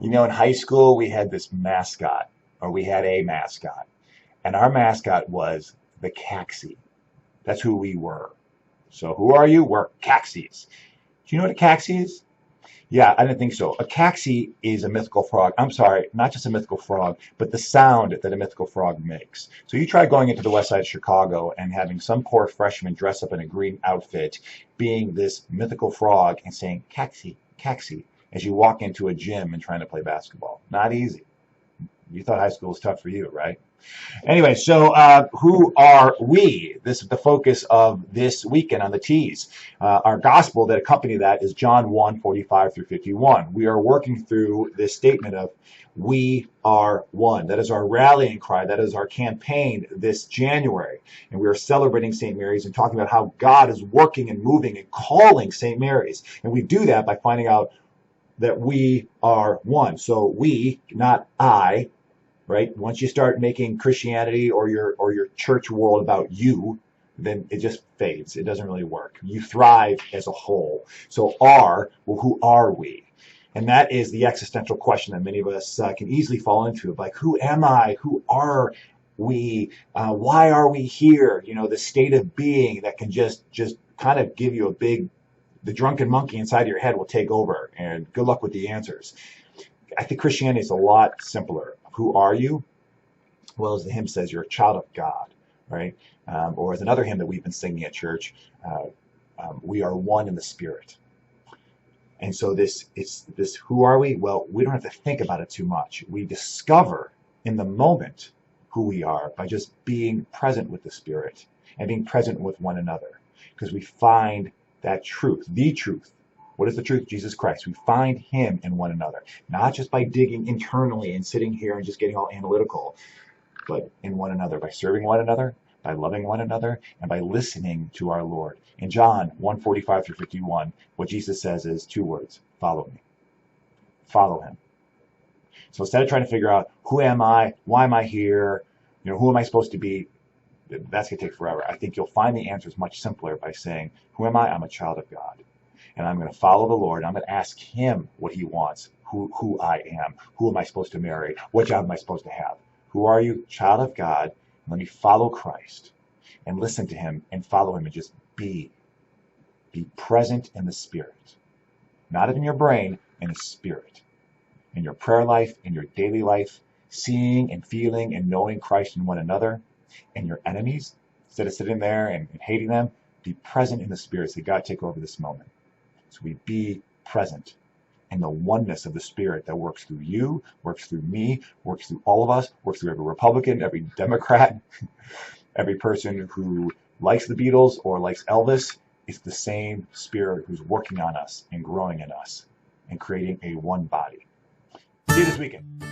You know, in high school, we had this mascot, or we had a mascot, and our mascot was the Caxi. That's who we were. So who are you? We're Caxies. Do you know what a Caxi is? Yeah, I didn't think so. A Caxi is a mythical frog. I'm sorry, not just a mythical frog, but the sound that a mythical frog makes. So you try going into the west side of Chicago and having some poor freshman dress up in a green outfit, being this mythical frog and saying, Caxi, Caxi, as you walk into a gym and trying to play basketball. Not easy. You thought high school was tough for you, right? Anyway, so who are we? This is the focus of this weekend on the Tease. Our gospel that accompany that is John 1:45 through 51. We are working through this statement of we are one. That is our rallying cry. That is our campaign this January. And we are celebrating St. Mary's and talking about how God is working and moving and calling St. Mary's. And we do that by finding out that we are one. So we, not I. Right? Once you start making Christianity or your church world about you, then it just fades. It doesn't really work. You thrive as a whole. So well, who are we? And that is the existential question that many of us can easily fall into. Like, who am I? Who are we? Why are we here? You know, the state of being that can just kind of give you the drunken monkey inside of your head will take over. And good luck with the answers. I think Christianity is a lot simpler. Who are you? Well, as the hymn says, you're a child of God, right? Or as another hymn that we've been singing at church, we are one in the Spirit. And so this who are we? Well, we don't have to think about it too much. We discover in the moment who we are by just being present with the Spirit and being present with one another, because we find that truth, the truth. What is the truth? Jesus Christ. We find him in one another, not just by digging internally and sitting here and just getting all analytical, but in one another, by serving one another, by loving one another, and by listening to our Lord. In John 1:45 through 51, what Jesus says is two words: follow me. Follow him. So instead of trying to figure out who am I, why am I here, who am I supposed to be, that's going to take forever. I think you'll find the answers much simpler by saying, who am I? I'm a child of God. And I'm going to follow the Lord. I'm going to ask him what he wants, who I am, who am I supposed to marry, what job am I supposed to have. Who are you? Child of God. Let me follow Christ and listen to him and follow him and just be present in the Spirit. Not in your brain, in the Spirit. In your prayer life, in your daily life, seeing and feeling and knowing Christ in one another. And your enemies, instead of sitting there and hating them, be present in the Spirit. Say, God, take over this moment. So we be present in the oneness of the Spirit that works through you, works through me, works through all of us, works through every Republican, every Democrat, every person who likes the Beatles or likes Elvis. It's the same Spirit who's working on us and growing in us and creating a one body. See you this weekend.